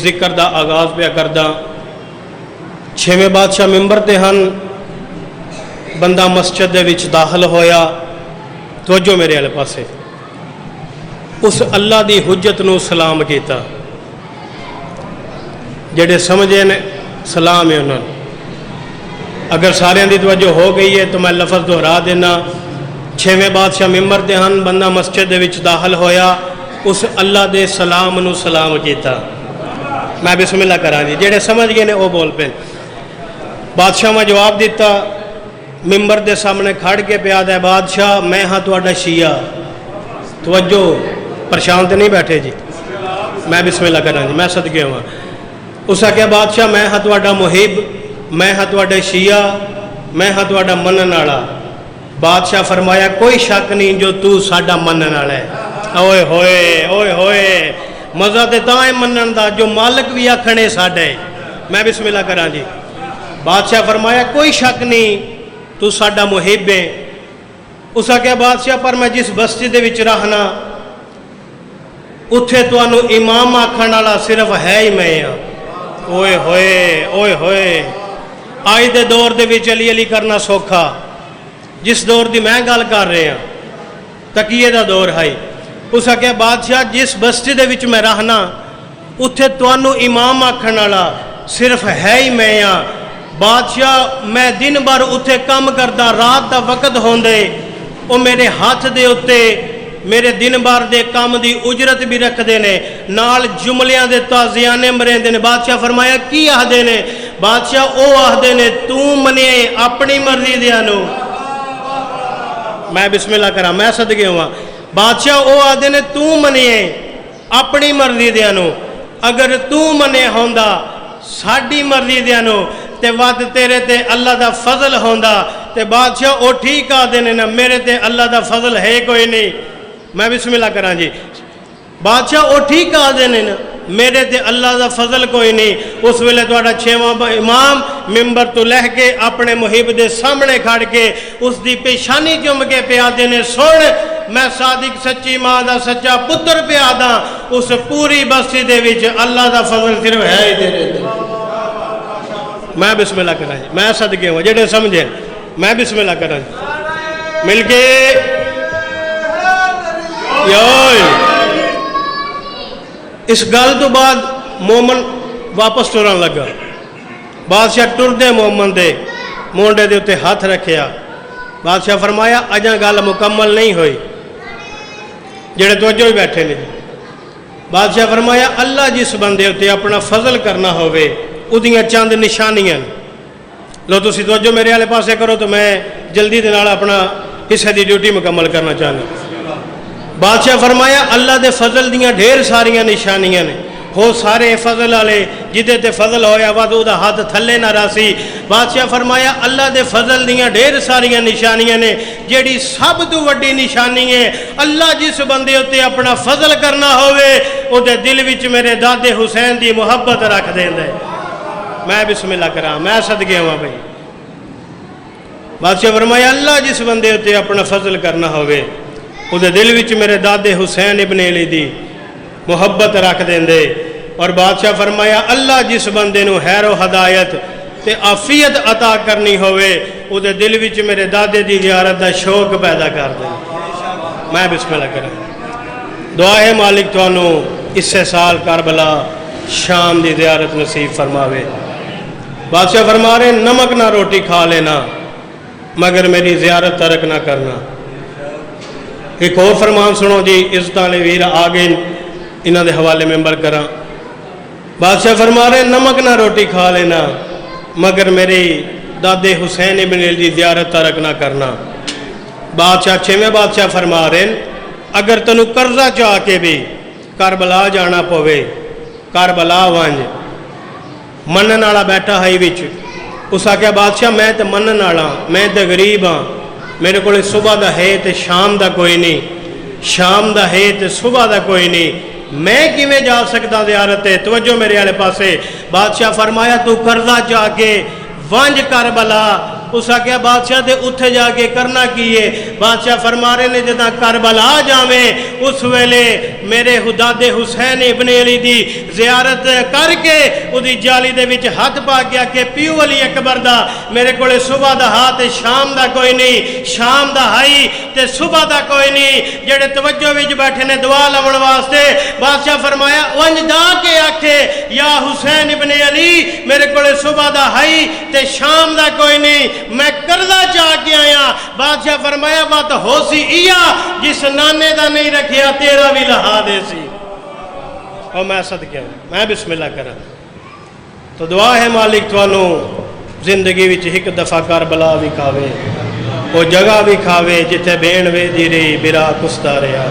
ذکر دا آغاز پہ کردہ. چھویں بادشاہ ممبر تے ہن، بندہ مسجد دے وچ داخل ہویا. توجہ میرے والے پاسے. اس اللہ دی حجت نو سلام کیتا. جڑے سمجھے نے سلام ہے انہوں نے. اگر سارے دی توجہ ہو گئی ہے تو میں لفظ دہرا دینا. چھویں بادشاہ ممبر تے ہن، بندہ مسجد دے وچ داخل ہویا، اس اللہ دے سلام نو سلام کیتا. میں بسم اللہ کراں جی. جڑے سمجھ گئے نے وہ بول پے. بادشاہ میں جواب دیتا، ممبر دے سامنے کھڑ کے پیا دے، بادشاہ میں ہاں تہاڈا شیعہ. توجہ، پریشان تے نہیں بیٹھے جی. میں بسم اللہ کراں جی، میں صدقے ہوا. اس آخیا بادشاہ میں ہاں تہاڈا محب، میں ہاں تہاڈا شیعہ، میں ہاں تہاڈا منن والا. بادشاہ فرمایا کوئی شک نہیں جو تو ساڈا منن والا ہے. اوئے ہوئے اوئے ہوئے، مزہ تے تاں ہے منن دا جو مالک بھی آکھنے ساڈے. میں بسم اللہ کراں جی. بادشاہ فرمایا کوئی شک نہیں تو ساڈا محب ہے. اس آخیا بادشاہ پر میں جس بستی دے وچ رہنا اتھے تانوں امام آکھن والا صرف ہے ہی میں ہاں. اوئے ہوئے اوئے ہوئے، آج دے دور دے وچ علی علی کرنا سوکھا. جس دور دی میں گل کر رہے ہاں تقیے دا دور ہے. اس آخیا بادشاہ جس بستی دے وچ میں رہنا اتھے تانوں امام آکھن والا صرف ہے ہی میں ہاں. بادشاہ میں دن بھر اتھے کام کردا، رات دا وقت ہوندے وہ میرے ہاتھ دے اتے میرے دن بھر دے کام دی اجرت بھی رکھ دے نے، نال جملیاں دے تازیانے مرین دے نے. بادشاہ فرمایا کی آہدے نے؟ بادشاہ او آہدے نے تو منے اپنی مرضی دیا نو. میں بسم اللہ کرا، میں صدقے ہوا. بادشاہ او آہدے نے تو منے اپنی مرضی دیا نو. اگر تو منے ہوندا ساڈی مرضی دیا نو تے ود تیرے تے اللہ دا فضل ہوندا. تے بادشاہ او ٹھیک آدھے نے نا، میرے تے اللہ دا فضل ہے کوئی نہیں. میں بسم اللہ کراں جی. بادشاہ او ٹھیک آدھے نے نا، میرے تے اللہ دا فضل کوئی نہیں. اس ویلے تہاڈا چھواں امام ممبر تو لہ کے اپنے محب دے سامنے کھڑ کے اس دی پیشانی چوم کے پیا دے نے، سن میں صادق سچی ماں دا سچا پتر پیا دا. اس پوری بستی دے وچ اللہ دا فضل صرف ہے ہی تیرے تے. میں بسم اللہ کراں جی، میں صدقے ہوں جڑے سمجھے. میں بسم اللہ کراں جی. مل کے اس گل تو بعد مومن واپس ٹرن لگا. بادشاہ ٹردے مومن دے مونڈے دے اتے ہاتھ رکھیا. بادشاہ فرمایا اجاں گل مکمل نہیں ہوئی. جڑے توجہ ہی بیٹھے نے. بادشاہ فرمایا اللہ جس بندے اتے اپنا فضل کرنا ہوئے ادیاں چند نشانیاں. لو تسی توجہ میرے والے پاسے کرو تو میں جلدی دے نال اپنا حصے دی ڈیوٹی مکمل کرنا چاہنا. بادشاہ فرمایا اللہ دے فضل دیاں ڈھیر ساریاں نشانیاں نے. ہو سارے فضل والے جدے تے فضل ہویا وا تو دا ہاتھ تھلے نہ راسی. بادشاہ فرمایا اللہ دے فضل دیاں ڈھیر ساریاں نشانیاں نے. جیڑی سب تو وڈی نشانی ہے اللہ جس بندے اتے اپنا فضل کرنا ہوئے او دے دل وچ میرے دادے حسین دی محبت رکھ دیندا ہے. میں بسم اللہ کراں، میں صدقے ہواں بھائی. بادشاہ فرمایا اللہ جس بندے اتے اپنا فضل کرنا ہوئے او دے دل وچ میرے دادے حسین ابن علی دی محبت رکھ دیندے. اور بادشاہ فرمایا اللہ جس بندے نو خیر و ہدایت تے عافیت عطا کرنی ہوئے او دے دل وچ میرے دادے دی زیارت دا شوق پیدا کر دے. میں بسم اللہ کراں. دعا ہے مالک تانوں اس سال کربلا شام دی زیارت نصیب فرماوے. بادشاہ فرما رہے نمک نہ روٹی کھا لینا مگر میری زیارت ترک نہ کرنا. ایک اور فرمان سنو جی، عزت والے ویر آ گئے انہاں دے حوالے ممبر کراں. بادشاہ فرما رہے نمک نہ روٹی کھا لینا مگر میری دادے حسین ابن علی دی زیارت ترک نہ کرنا. بادشاہ چھویں بادشاہ فرما رہے اگر تنوں قرضہ چاہ کے بھی کربلا جانا پوے کربلا وانج. منن والا بیٹھا ہے وچ. اس آخیا بادشاہ میں تے منن والا، میں تے غریب ہاں، میرے کو صبح دا ہے تے شام دا کوئی نہیں، شام دا ہے تے صبح دا کوئی نہیں، میں کیویں جا سکتا زیارت ہے. توجہ میرے والے پاسے. بادشاہ فرمایا تو قرضہ چاہ کے وانج کربلا اس آکھیا بادشاہ دے اتھے جا کے کرنا کیے؟ بادشاہ فرما رہے نے جداں کربلا جاویں اس ویلے میرے حداد حسین ابن علی دی زیارت کر کے اودی جالی دے وچ ہاتھ پا گیا کہ پیو علی اکبر دا میرے کولے صبح دا ہاتھ شام دا کوئی نہیں، شام دا ہائی تے صبح دا کوئی نہیں، جڑے توجہ وچ بیٹھے نے دعا لون واسطے۔ بادشاہ فرمایا ونج دا کے آکھے یا حسین ابن علی میرے کولے صبح دا ہائی تے شام دا کوئی نہیں، میں قرضہ چاہ کے آیا۔ بادشاہ فرمایا بات ہو سی ایا جس نانے دا نہیں رکھیا تیرا بھی لہا دے سی۔ اور میں صدقے ہوں، میں بسم اللہ کرا تو دعا ہے مالک توانو زندگی وچ ایک دفعہ کربلا بھی کھاوے، وہ جگہ بھی کھاوے جتھے بین وے دی رہی برا کستا رہا۔